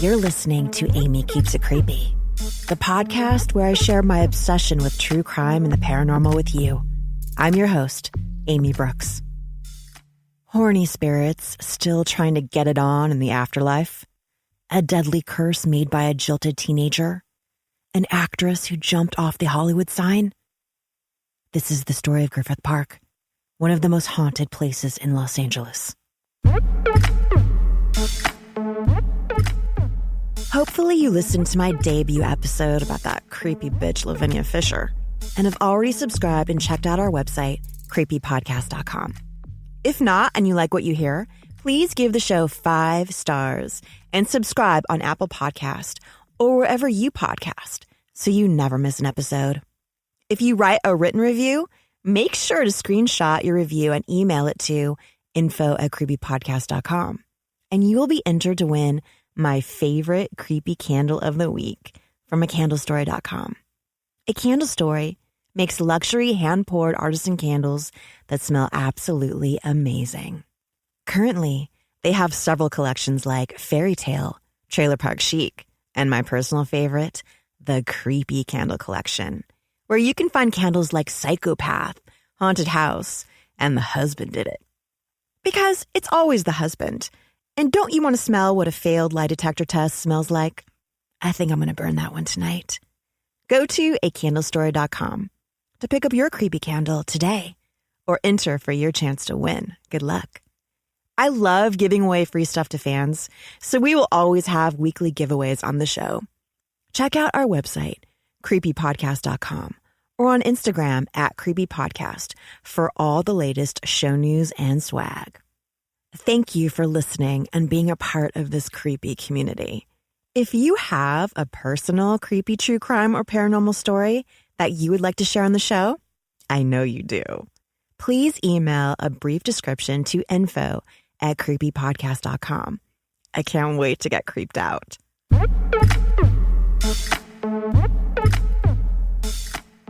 You're listening to Aimee Keeps It Creepy, the podcast where I share my obsession with true crime and the paranormal with you. I'm your host, Aimee Brooks. Horny spirits still trying to get it on in the afterlife? A deadly curse made by a jilted teenager? An actress who jumped off the Hollywood sign? This is the story of Griffith Park, one of the most haunted places in Los Angeles. Hopefully you listened to my debut episode about that creepy bitch Lavinia Fisher and have already subscribed and checked out our website, creepypodcast.com. If not, and you like what you hear, please give the show 5 stars and subscribe on Apple Podcast or wherever you podcast so you never miss an episode. If you write a written review, make sure to screenshot your review and email it to info@creepypodcast.com. And you will be entered to win my favorite creepy candle of the week from acandlestory.com. A Candle Story makes luxury hand-poured artisan candles that smell absolutely amazing. Currently, they have several collections like Fairy Tale, Trailer Park Chic, and my personal favorite, the Creepy Candle Collection, where you can find candles like Psychopath, Haunted House, and The Husband Did It. Because it's always the husband. And don't you want to smell what a failed lie detector test smells like? I think I'm going to burn that one tonight. Go to acandlestory.com to pick up your creepy candle today or enter for your chance to win. Good luck. I love giving away free stuff to fans, so we will always have weekly giveaways on the show. Check out our website, creepypodcast.com, or on Instagram @creepypodcast for all the latest show news and swag. Thank you for listening and being a part of this creepy community. If you have a personal creepy true crime or paranormal story that you would like to share on the show, I know you do. Please email a brief description to info@creepypodcast.com. I can't wait to get creeped out.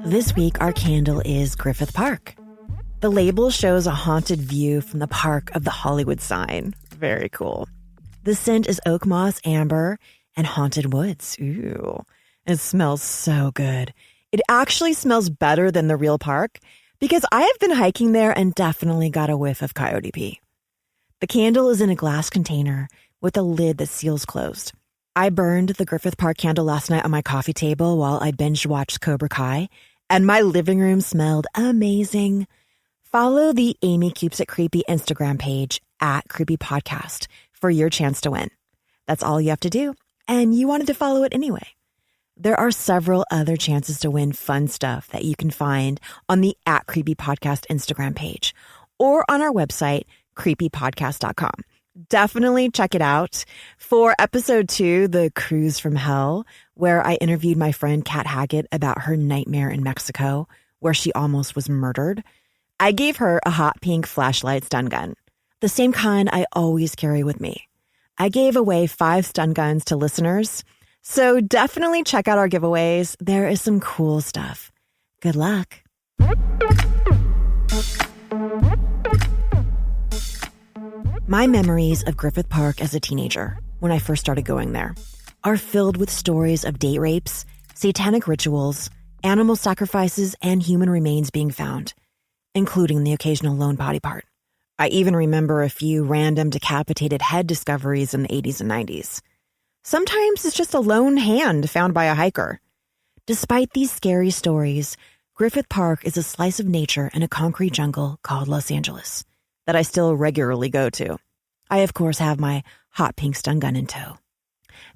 This week, our candle is Griffith Park. The label shows a haunted view from the park of the Hollywood sign. Very cool. The scent is oak moss, amber, and haunted woods. Ooh, it smells so good. It actually smells better than the real park because I have been hiking there and definitely got a whiff of coyote pee. The candle is in a glass container with a lid that seals closed. I burned the Griffith Park candle last night on my coffee table while I binge-watched Cobra Kai, and my living room smelled amazing. Follow the Aimee Keeps It Creepy Instagram page @creepypodcast for your chance to win. That's all you have to do, and you wanted to follow it anyway. There are several other chances to win fun stuff that you can find on the @creepypodcast Instagram page or on our website, creepypodcast.com. Definitely check it out. For episode 2, The Cruise from Hell, where I interviewed my friend Kat Haggett about her nightmare in Mexico, where she almost was murdered, I gave her a hot pink flashlight stun gun, the same kind I always carry with me. I gave away 5 stun guns to listeners, so definitely check out our giveaways. There is some cool stuff. Good luck. My memories of Griffith Park as a teenager, when I first started going there, are filled with stories of date rapes, satanic rituals, animal sacrifices, and human remains being found, including the occasional lone body part. I even remember a few random decapitated head discoveries in the 80s and 90s. Sometimes it's just a lone hand found by a hiker. Despite these scary stories, Griffith Park is a slice of nature in a concrete jungle called Los Angeles that I still regularly go to. I, of course, have my hot pink stun gun in tow.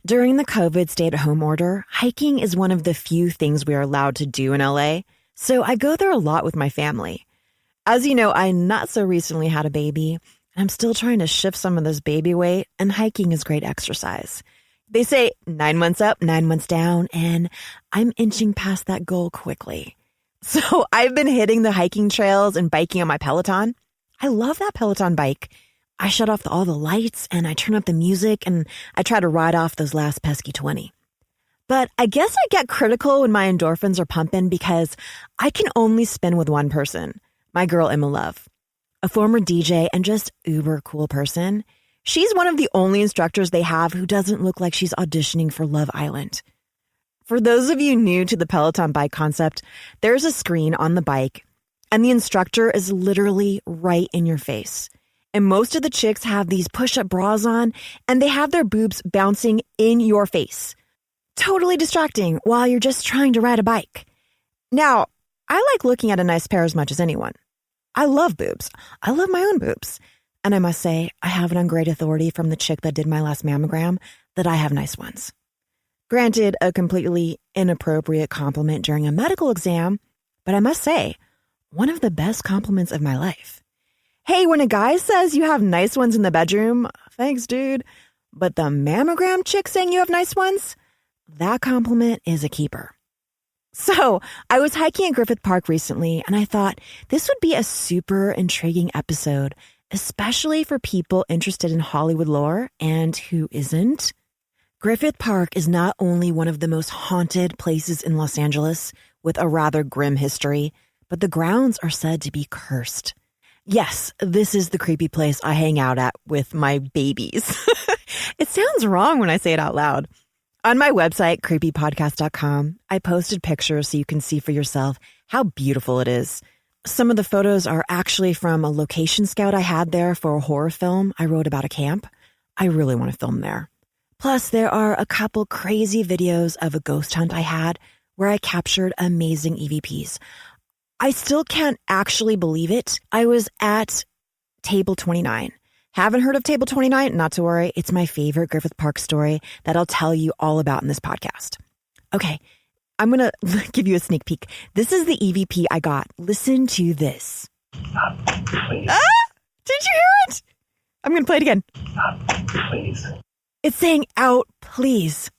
During the COVID stay-at-home order, hiking is one of the few things we are allowed to do in LA, so I go there a lot with my family. As you know, I not so recently had a baby, and I'm still trying to shift some of this baby weight, and hiking is great exercise. They say 9 months up, 9 months down, and I'm inching past that goal quickly. So I've been hitting the hiking trails and biking on my Peloton. I love that Peloton bike. I shut off all the lights and I turn up the music and I try to ride off those last pesky 20. But I guess I get critical when my endorphins are pumping because I can only spin with one person, my girl Emma Love, a former DJ and just uber cool person She's one of the only instructors they have who doesn't look like she's auditioning for Love Island. For those of you new to the Peloton bike concept, there's a screen on the bike, and the instructor is literally right in your face. And most of the chicks have these push-up bras on, and they have their boobs bouncing in your face. Totally distracting while you're just trying to ride a bike. Now, I like looking at a nice pair as much as anyone. I love boobs. I love my own boobs. And I must say, I have it on great authority from the chick that did my last mammogram that I have nice ones. Granted, a completely inappropriate compliment during a medical exam, but I must say, one of the best compliments of my life. Hey, when a guy says you have nice ones in the bedroom, thanks, dude. But the mammogram chick saying you have nice ones, that compliment is a keeper. So I was hiking at Griffith Park recently, and I thought this would be a super intriguing episode, especially for people interested in Hollywood lore and who isn't. Griffith Park is not only one of the most haunted places in Los Angeles with a rather grim history, but the grounds are said to be cursed. Yes, this is the creepy place I hang out at with my babies. It sounds wrong when I say it out loud. On my website, creepypodcast.com, I posted pictures so you can see for yourself how beautiful it is. Some of the photos are actually from a location scout I had there for a horror film I wrote about a camp. I really want to film there. Plus, there are a couple crazy videos of a ghost hunt I had where I captured amazing EVPs. I still can't actually believe it. I was at Table 29. Haven't heard of Table 29? Not to worry. It's my favorite Griffith Park story that I'll tell you all about in this podcast. Okay, I'm going to give you a sneak peek. This is the EVP I got. Listen to this. Stop, please. Did you hear it? I'm going to play it again. Stop, please. It's saying out, please.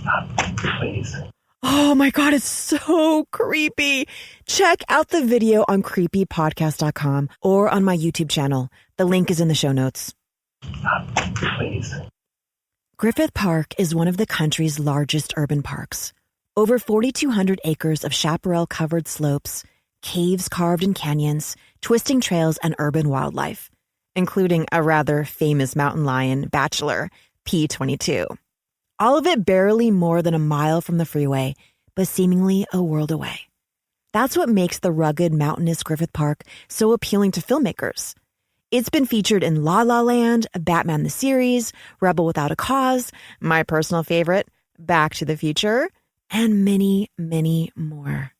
Stop, please. Oh my God, it's so creepy. Check out the video on creepypodcast.com or on my YouTube channel. The link is in the show notes. Stop, please. Griffith Park is one of the country's largest urban parks. Over 4,200 acres of chaparral-covered slopes, caves carved in canyons, twisting trails, and urban wildlife, including a rather famous mountain lion, Bachelor, P22. All of it barely more than a mile from the freeway, but seemingly a world away. That's what makes the rugged, mountainous Griffith Park so appealing to filmmakers. It's been featured in La La Land, Batman the Series, Rebel Without a Cause, my personal favorite, Back to the Future, and many, many more.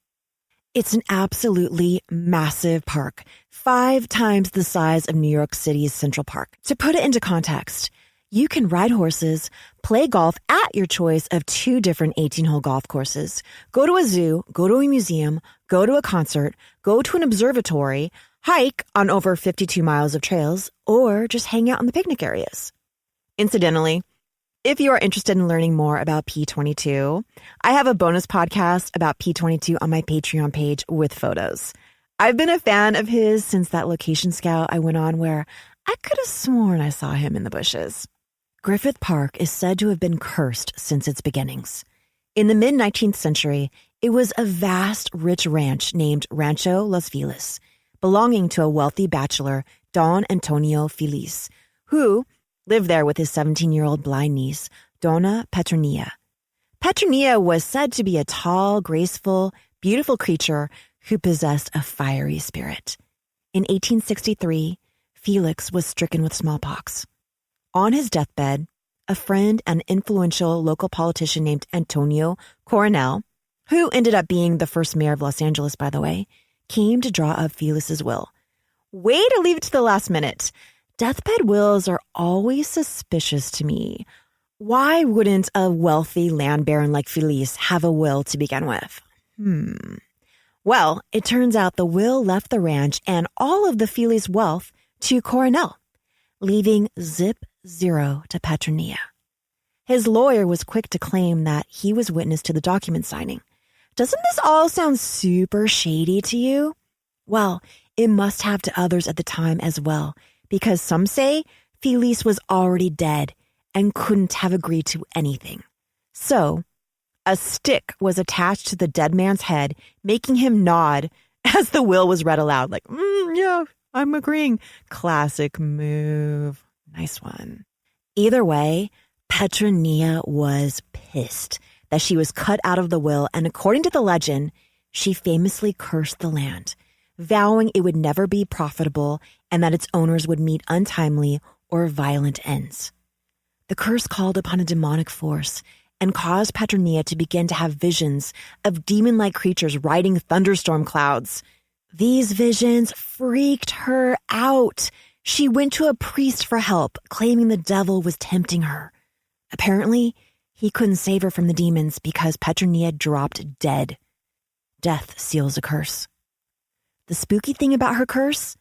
It's an absolutely massive park, 5 times the size of New York City's Central Park. To put it into context, you can ride horses, play golf at your choice of 2 different 18-hole golf courses, go to a zoo, go to a museum, go to a concert, go to an observatory, hike on over 52 miles of trails, or just hang out in the picnic areas. Incidentally, if you are interested in learning more about P22, I have a bonus podcast about P22 on my Patreon page with photos. I've been a fan of his since that location scout I went on where I could have sworn I saw him in the bushes. Griffith Park is said to have been cursed since its beginnings. In the mid-19th century, it was a vast, rich ranch named Rancho Los Feliz, belonging to a wealthy bachelor, Don Antonio Feliz, who lived there with his 17-year-old blind niece, Dona Petronilla. Petronilla was said to be a tall, graceful, beautiful creature who possessed a fiery spirit. In 1863, Felix was stricken with smallpox. On his deathbed, a friend and influential local politician named Antonio Coronel, who ended up being the first mayor of Los Angeles, by the way, came to draw up Felix's will. Way to leave it to the last minute. Deathbed wills are always suspicious to me. Why wouldn't a wealthy land baron like Feliz have a will to begin with? Well, it turns out the will left the ranch and all of the Feliz wealth to Coronel, leaving zip zero to Petronilla. His lawyer was quick to claim that he was witness to the document signing. Doesn't this all sound super shady to you? Well, it must have to others at the time as well, because some say Feliz was already dead and couldn't have agreed to anything. So, a stick was attached to the dead man's head, making him nod as the will was read aloud, like, yeah, I'm agreeing. Classic move. Nice one. Either way, Petronia was pissed that she was cut out of the will, and according to the legend, she famously cursed the land, vowing it would never be profitable and that its owners would meet untimely or violent ends. The curse called upon a demonic force and caused Petronia to begin to have visions of demon-like creatures riding thunderstorm clouds. These visions freaked her out. She went to a priest for help, claiming the devil was tempting her. Apparently, he couldn't save her from the demons because Petronia dropped dead. Death seals a curse. The spooky thing about her curse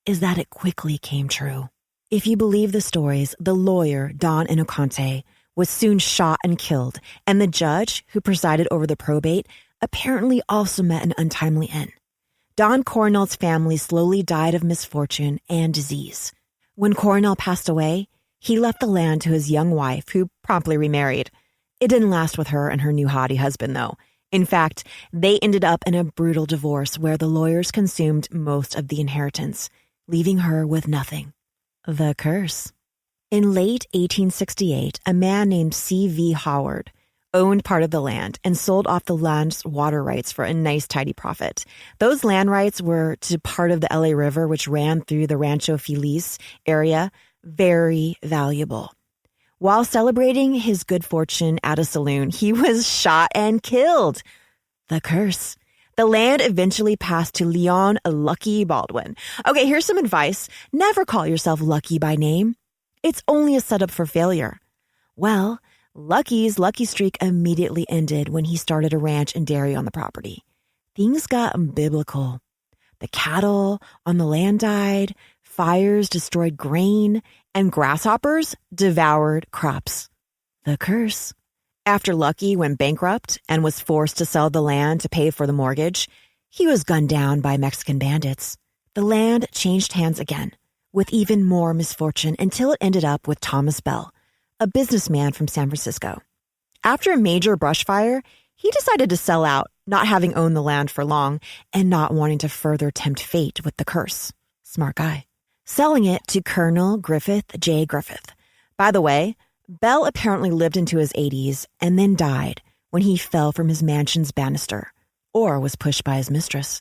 is that it quickly came true. If you believe the stories, the lawyer, Don Inocante, was soon shot and killed, and the judge, who presided over the probate, apparently also met an untimely end. Don Coronel's family slowly died of misfortune and disease. When Coronel passed away, he left the land to his young wife, who promptly remarried. It didn't last with her and her new haughty husband, though. In fact, they ended up in a brutal divorce where the lawyers consumed most of the inheritance, leaving her with nothing. The curse. In late 1868, a man named C.V. Howard owned part of the land and sold off the land's water rights for a nice, tidy profit. Those land rights were to part of the LA River, which ran through the Rancho Feliz area, very valuable. While celebrating his good fortune at a saloon, he was shot and killed. The curse. The land eventually passed to Leon Lucky Baldwin. Okay, here's some advice. Never call yourself Lucky by name. It's only a setup for failure. Well, Lucky's lucky streak immediately ended when he started a ranch and dairy on the property. Things got biblical. The cattle on the land died, fires destroyed grain, and grasshoppers devoured crops. The curse. After Lucky went bankrupt and was forced to sell the land to pay for the mortgage, he was gunned down by Mexican bandits. The land changed hands again, with even more misfortune until it ended up with Thomas Bell, a businessman from San Francisco. After a major brush fire, he decided to sell out, not having owned the land for long and not wanting to further tempt fate with the curse. Smart guy. Selling it to Colonel Griffith J. Griffith. By the way, Bell apparently lived into his 80s and then died when he fell from his mansion's banister or was pushed by his mistress,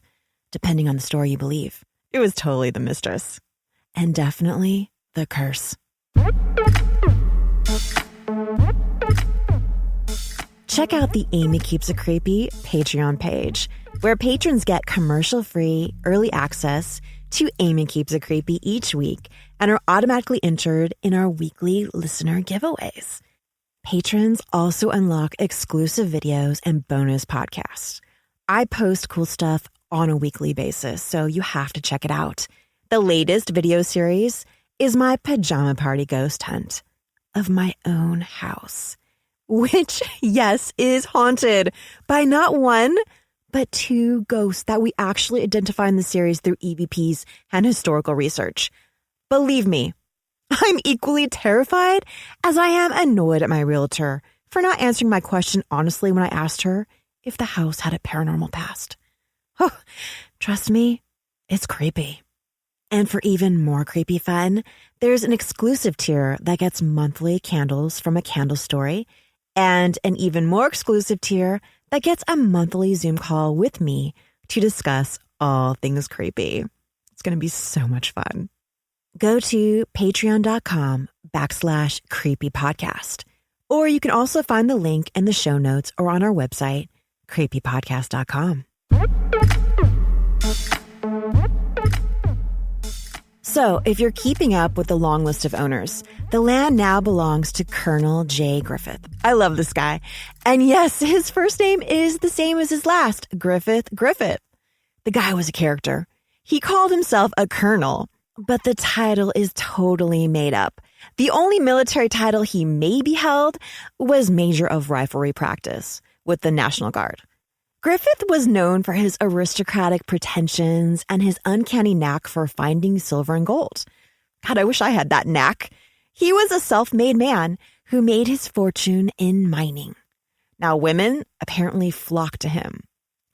depending on the story you believe. It was totally the mistress. And definitely the curse. Check out the Aimee Keeps It Creepy Patreon page, where patrons get commercial-free early access to Aimee Keeps It Creepy each week and are automatically entered in our weekly listener giveaways. Patrons also unlock exclusive videos and bonus podcasts. I post cool stuff on a weekly basis, so you have to check it out. The latest video series is my pajama party ghost hunt of my own house, which, yes, is haunted by not one, but two ghosts that we actually identify in the series through EVPs and historical research. Believe me, I'm equally terrified as I am annoyed at my realtor for not answering my question honestly when I asked her if the house had a paranormal past. Oh, trust me, it's creepy. And for even more creepy fun, there's an exclusive tier that gets monthly candles from a candle story and an even more exclusive tier that gets a monthly Zoom call with me to discuss all things creepy. It's going to be so much fun. Go to patreon.com/creepypodcast. Or you can also find the link in the show notes or on our website, creepypodcast.com. So, if you're keeping up with the long list of owners, the land now belongs to Colonel J. Griffith. I love this guy. And yes, his first name is the same as his last, Griffith. The guy was a character. He called himself a colonel, but the title is totally made up. The only military title he maybe held was Major of Riflery Practice with the National Guard. Griffith was known for his aristocratic pretensions and his uncanny knack for finding silver and gold. God, I wish I had that knack. He was a self-made man who made his fortune in mining. Now, women apparently flocked to him.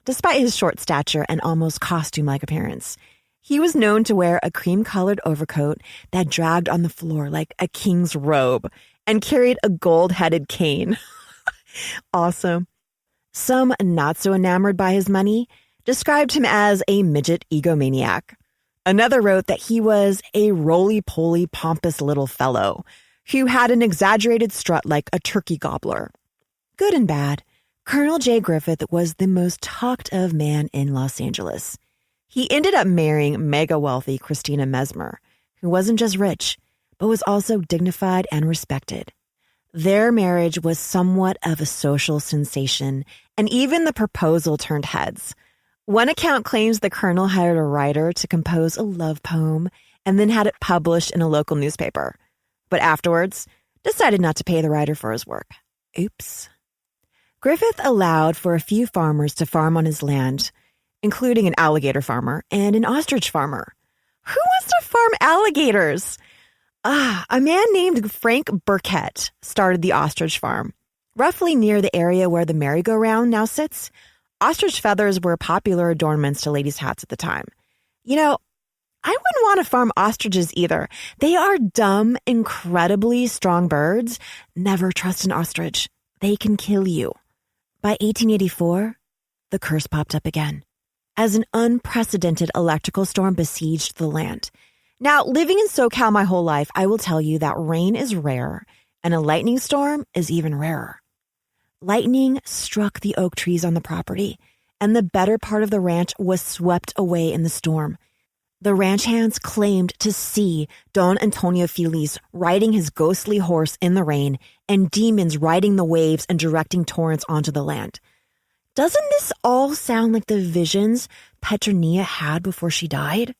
Despite his short stature and almost costume-like appearance, He was known to wear a cream-colored overcoat that dragged on the floor like a king's robe and carried a gold-headed cane. Awesome. Some not so enamored by his money described him as a midget egomaniac. Another wrote that he was a roly-poly pompous little fellow who had an exaggerated strut like a turkey gobbler. Good and bad, Colonel J. Griffith was the most talked of man in Los Angeles. He ended up marrying mega-wealthy Christina Mesmer, who wasn't just rich, but was also dignified and respected. Their marriage was somewhat of a social sensation, and even the proposal turned heads. One account claims the colonel hired a writer to compose a love poem and then had it published in a local newspaper, but afterwards decided not to pay the writer for his work. Oops. Griffith allowed for a few farmers to farm on his land, including an alligator farmer and an ostrich farmer. Who wants to farm alligators? A man named Frank Burkett started the ostrich farm, roughly near the area where the merry-go-round now sits. Ostrich feathers were popular adornments to ladies' hats at the time. You know, I wouldn't want to farm ostriches either. They are dumb, incredibly strong birds. Never trust an ostrich. They can kill you. By 1884, the curse popped up again, as an unprecedented electrical storm besieged the land. Now, living in SoCal my whole life, I will tell you that rain is rare, and a lightning storm is even rarer. Lightning struck the oak trees on the property, and the better part of the ranch was swept away in the storm. The ranch hands claimed to see Don Antonio Feliz riding his ghostly horse in the rain and demons riding the waves and directing torrents onto the land. Doesn't this all sound like the visions Petronilla had before she died?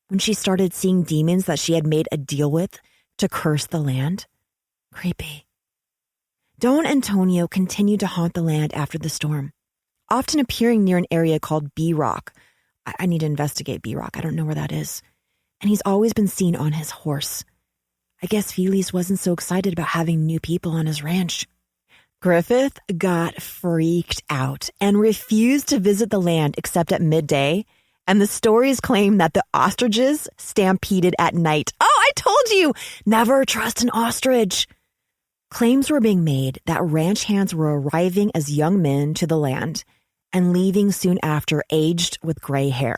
When she started seeing demons that she had made a deal with to curse the land? Creepy. Don Antonio continued to haunt the land after the storm, often appearing near an area called B-Rock. I need to investigate B-Rock. I don't know where that is. And he's always been seen on his horse. I guess Feliz wasn't so excited about having new people on his ranch. Griffith got freaked out and refused to visit the land except at midday. And the stories claim that the ostriches stampeded at night. Oh, I told you! Never trust an ostrich! Claims were being made that ranch hands were arriving as young men to the land and leaving soon after, aged with gray hair.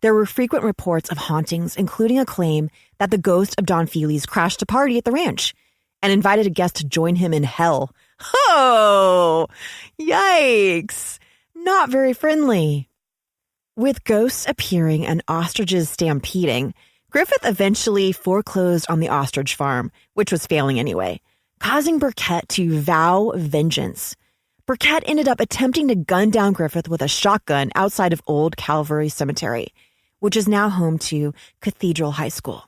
There were frequent reports of hauntings, including a claim that the ghost of Don Feliz crashed a party at the ranch and invited a guest to join him in hell. Oh, yikes. Not very friendly. With ghosts appearing and ostriches stampeding, Griffith eventually foreclosed on the ostrich farm, which was failing anyway, causing Burkett to vow vengeance. Burkett ended up attempting to gun down Griffith with a shotgun outside of Old Calvary Cemetery, which is now home to Cathedral High School,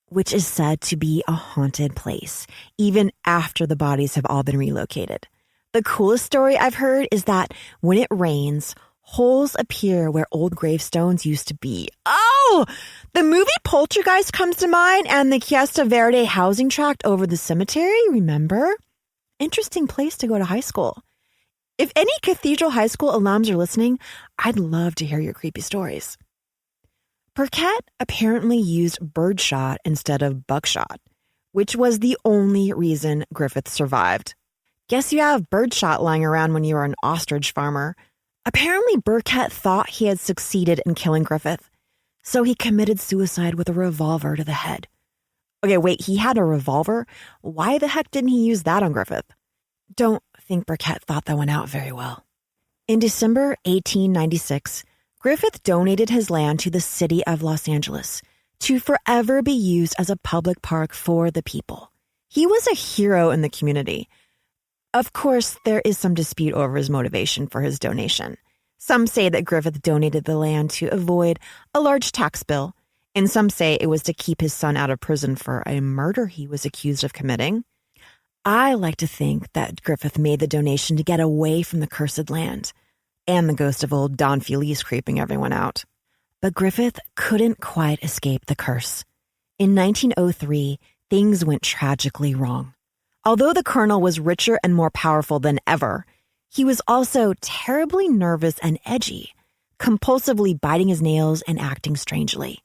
which is said to be a haunted place, even after the bodies have all been relocated. The coolest story I've heard is that when it rains, holes appear where old gravestones used to be. Oh, the movie Poltergeist comes to mind, and the Cuesta Verde housing tract over the cemetery, remember? Interesting place to go to high school. If any Cathedral High School alums are listening, I'd love to hear your creepy stories. Burkett apparently used birdshot instead of buckshot, which was the only reason Griffith survived. Guess you have birdshot lying around when you were an ostrich farmer. Apparently, Burkett thought he had succeeded in killing Griffith, so he committed suicide with a revolver to the head. Okay, wait, he had a revolver? Why the heck didn't he use that on Griffith? Don't think Burkett thought that one out very well. In December 1896, Griffith donated his land to the city of Los Angeles to forever be used as a public park for the people. He was a hero in the community. Of course, there is some dispute over his motivation for his donation. Some say that Griffith donated the land to avoid a large tax bill, and some say it was to keep his son out of prison for a murder he was accused of committing. I like to think that Griffith made the donation to get away from the cursed land and the ghost of old Don Feliz creeping everyone out. But Griffith couldn't quite escape the curse. In 1903, things went tragically wrong. Although the colonel was richer and more powerful than ever, he was also terribly nervous and edgy. compulsively biting his nails and acting strangely.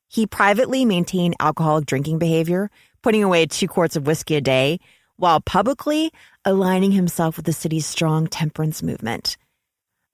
He privately maintained alcoholic drinking behavior, putting away 2 quarts of whiskey a day, while publicly aligning himself with the city's strong temperance movement.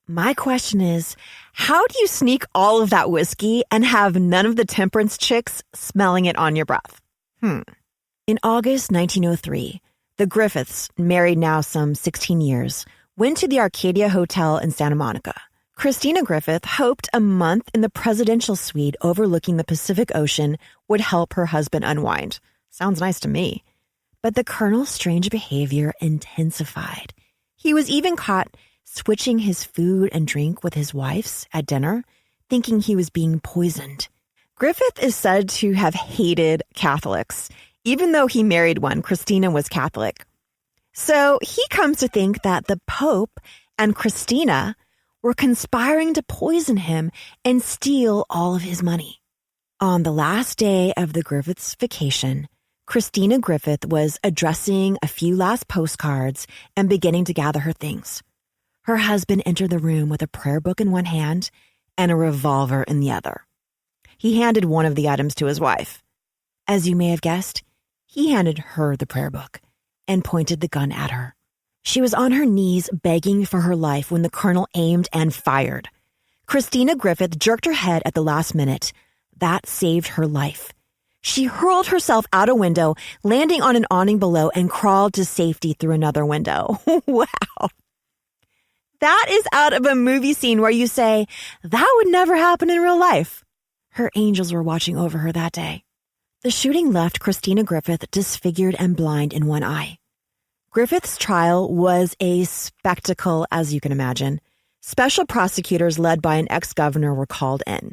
My question is, how do you sneak all of that whiskey and have none of the temperance chicks smelling it on your breath? In August 1903, the Griffiths, married now some 16 years, went to the Arcadia Hotel in Santa Monica. Christina Griffith hoped a month in the presidential suite overlooking the Pacific Ocean would help her husband unwind. Sounds nice to me. But the Colonel's strange behavior intensified. He was even caught switching his food and drink with his wife's at dinner, thinking he was being poisoned. Griffith is said to have hated Catholics. Even though he married one, Christina was Catholic. So he comes to think that the Pope and Christina were conspiring to poison him and steal all of his money. On the last day of the Griffiths' vacation, Christina Griffith was addressing a few last postcards and beginning to gather her things. Her husband entered the room with a prayer book in one hand and a revolver in the other. He handed one of the items to his wife. As you may have guessed, he handed her the prayer book and pointed the gun at her. She was on her knees begging for her life when the Colonel aimed and fired. Christina Griffith jerked her head at the last minute. That saved her life. She hurled herself out a window, landing on an awning below, and crawled to safety through another window. Wow. That is out of a movie scene where you say, that would never happen in real life. Her angels were watching over her that day. The shooting left Christina Griffith disfigured and blind in one eye. Griffith's trial was a spectacle, as you can imagine. Special prosecutors led by an ex-governor were called in.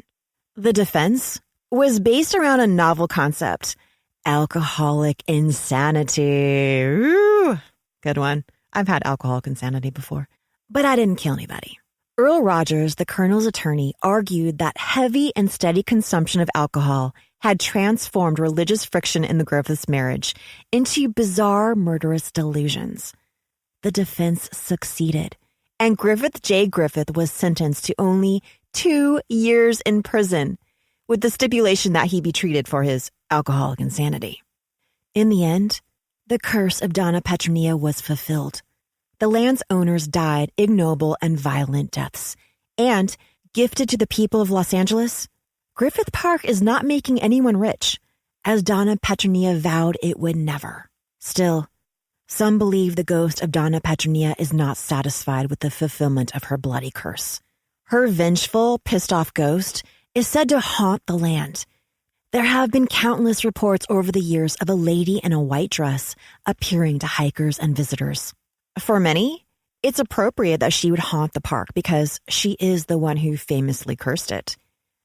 The defense was based around a novel concept, alcoholic insanity. Ooh, good one. I've had alcoholic insanity before, but I didn't kill anybody. Earl Rogers, the Colonel's attorney, argued that heavy and steady consumption of alcohol had transformed religious friction in the Griffiths' marriage into bizarre, murderous delusions. The defense succeeded, and Griffith J. Griffith was sentenced to only 2 years in prison, with the stipulation that he be treated for his alcoholic insanity. In the end, the curse of Donna Petronilla was fulfilled. The land's owners died ignoble and violent deaths, and, gifted to the people of Los Angeles, Griffith Park is not making anyone rich, as Donna Petronilla vowed it would never. Still, some believe the ghost of Donna Petronilla is not satisfied with the fulfillment of her bloody curse. Her vengeful, pissed-off ghost is said to haunt the land. There have been countless reports over the years of a lady in a white dress appearing to hikers and visitors. For many, it's appropriate that she would haunt the park because she is the one who famously cursed it.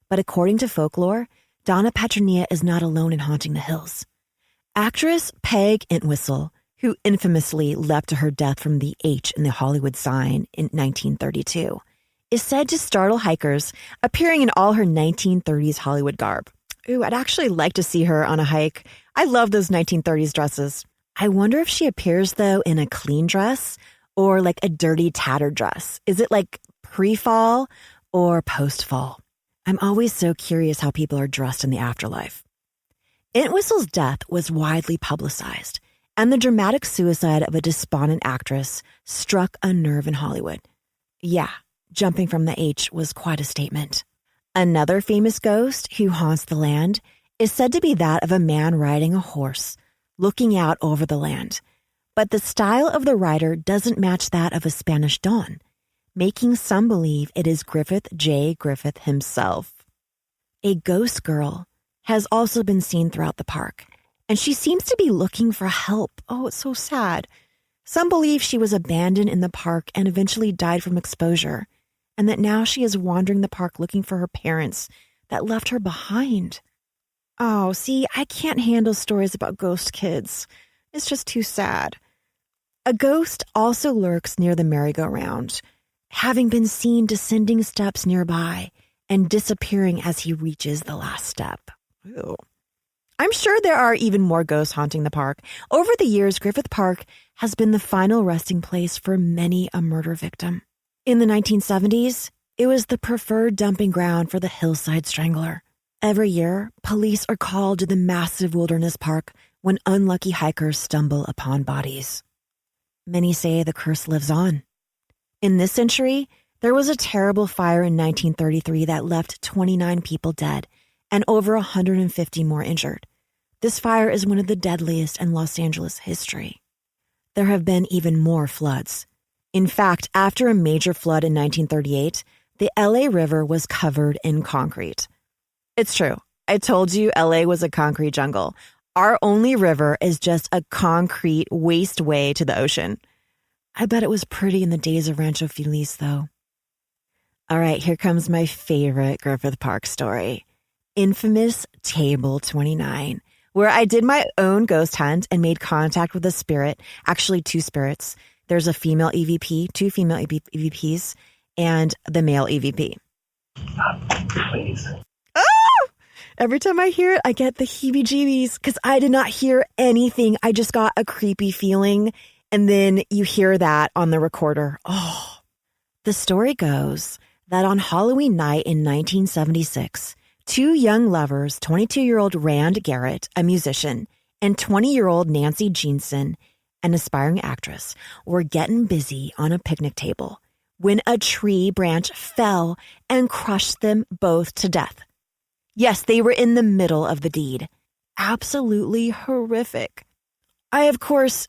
But according to folklore, Donna Petronilla is not alone in haunting the hills. Actress Peg Entwistle, who infamously leapt to her death from the H in the Hollywood sign in 1932, is said to startle hikers, appearing in all her 1930s Hollywood garb. Ooh, I'd actually like to see her on a hike. I love those 1930s dresses. I wonder if she appears, though, in a clean dress or like a dirty, tattered dress. Is it like pre-fall or post-fall? I'm always so curious how people are dressed in the afterlife. Entwistle's death was widely publicized, and the dramatic suicide of a despondent actress struck a nerve in Hollywood. Yeah, jumping from the H was quite a statement. Another famous ghost who haunts the land is said to be that of a man riding a horse, looking out over the land. But the style of the rider doesn't match that of a Spanish Don, making some believe it is Griffith J. Griffith himself. A ghost girl has also been seen throughout the park, and she seems to be looking for help. Oh, it's so sad. Some believe she was abandoned in the park and eventually died from exposure, and that now she is wandering the park looking for her parents that left her behind. Oh, see, I can't handle stories about ghost kids. It's just too sad. A ghost also lurks near the merry-go-round, having been seen descending steps nearby and disappearing as he reaches the last step. Ew. I'm sure there are even more ghosts haunting the park. Over the years, Griffith Park has been the final resting place for many a murder victim. In the 1970s, It was the preferred dumping ground for the hillside strangler. Every year, police are called to the massive wilderness park when unlucky hikers stumble upon bodies. Many say the curse lives on. In this century, there was a terrible fire in 1933 that left 29 people dead and over 150 more injured. This fire is one of the deadliest in Los Angeles history. There have been even more floods. In fact, after a major flood in 1938, the LA River was covered in concrete. It's true. I told you LA was a concrete jungle. Our only river is just a concrete wasteway to the ocean. I bet it was pretty in the days of Rancho Feliz, though. All right, here comes my favorite Griffith Park story. Infamous Table 29, where I did my own ghost hunt and made contact with a spirit, actually two spirits. There's a female EVP, two female EVPs, and the male EVP. Please. Every time I hear it, I get the heebie-jeebies because I did not hear anything. I just got a creepy feeling. And then you hear that on the recorder. Oh, the story goes that on Halloween night in 1976, two young lovers, 22-year-old Rand Garrett, a musician, and 20-year-old Nancy Jeanson, an aspiring actress, were getting busy on a picnic table when a tree branch fell and crushed them both to death. Yes, they were in the middle of the deed. Absolutely horrific. I, of course,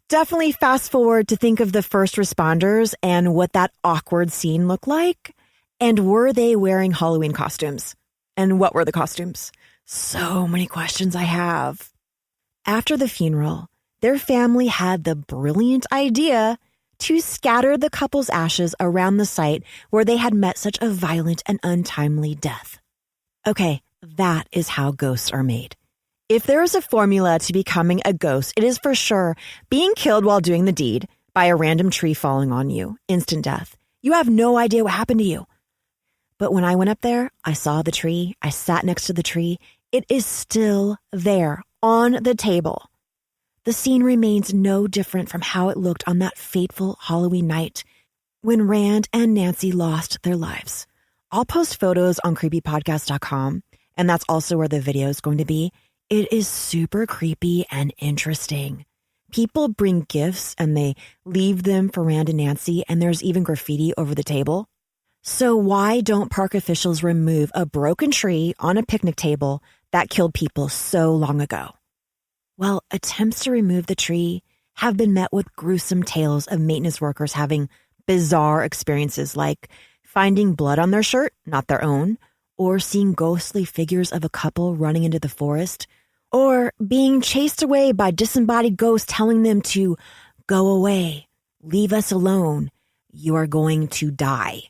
definitely fast forward to think of the first responders and what that awkward scene looked like. And were they wearing Halloween costumes? And what were the costumes? So many questions I have. After the funeral, their family had the brilliant idea to scatter the couple's ashes around the site where they had met such a violent and untimely death. Okay, that is how ghosts are made. If there is a formula to becoming a ghost, it is for sure being killed while doing the deed by a random tree falling on you, instant death. You have no idea what happened to you. But when I went up there, I saw the tree. I sat next to the tree. It is still there on the table. The scene remains no different from how it looked on that fateful Halloween night when Rand and Nancy lost their lives. I'll post photos on creepypodcast.com, and that's also where the video is going to be. It is super creepy and interesting. People bring gifts and they leave them for Rand and Nancy, and there's even graffiti over the table. So why don't park officials remove a broken tree on a picnic table that killed people so long ago? Well, attempts to remove the tree have been met with gruesome tales of maintenance workers having bizarre experiences like finding blood on their shirt, not their own, or seeing ghostly figures of a couple running into the forest, or being chased away by disembodied ghosts telling them to go away, leave us alone, you are going to die.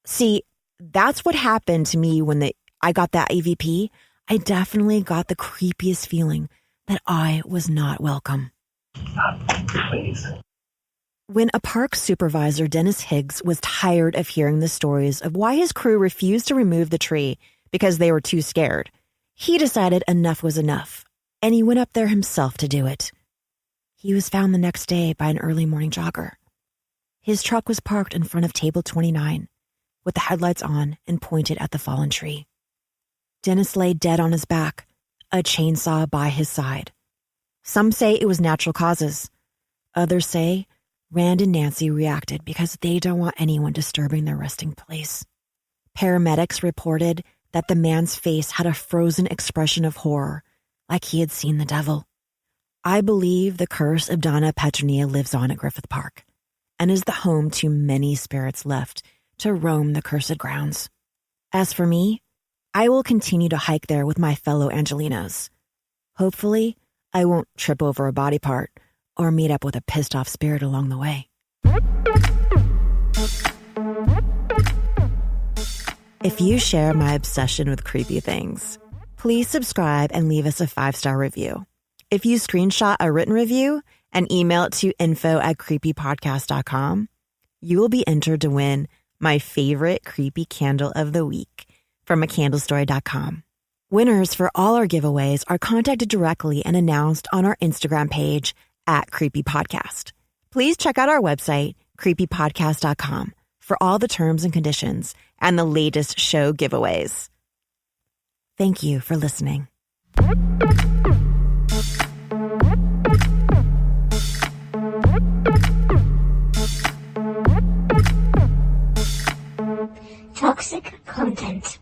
See, that's what happened to me when I got that EVP. I definitely got the creepiest feeling that I was not welcome. Please. When a park supervisor, Dennis Higgs, was tired of hearing the stories of why his crew refused to remove the tree because they were too scared, he decided enough was enough, and he went up there himself to do it. He was found the next day by an early morning jogger. His truck was parked in front of Table 29, with the headlights on and pointed at the fallen tree. Dennis lay dead on his back, a chainsaw by his side. Some say it was natural causes. Others say Rand and Nancy reacted because they don't want anyone disturbing their resting place. Paramedics reported that the man's face had a frozen expression of horror, like he had seen the devil. I believe the curse of Donna Petronilla lives on at Griffith Park and is the home to many spirits left to roam the cursed grounds. As for me, I will continue to hike there with my fellow Angelinos. Hopefully, I won't trip over a body part or meet up with a pissed-off spirit along the way. If you share my obsession with creepy things, please subscribe and leave us a 5-star review. If you screenshot a written review and email it to info@creepypodcast.com, you will be entered to win my favorite creepy candle of the week from acandlestory.com. Winners for all our giveaways are contacted directly and announced on our Instagram page @creepypodcast. Please check out our website, creepypodcast.com, for all the terms and conditions and the latest show giveaways. Thank you for listening. Toxic content.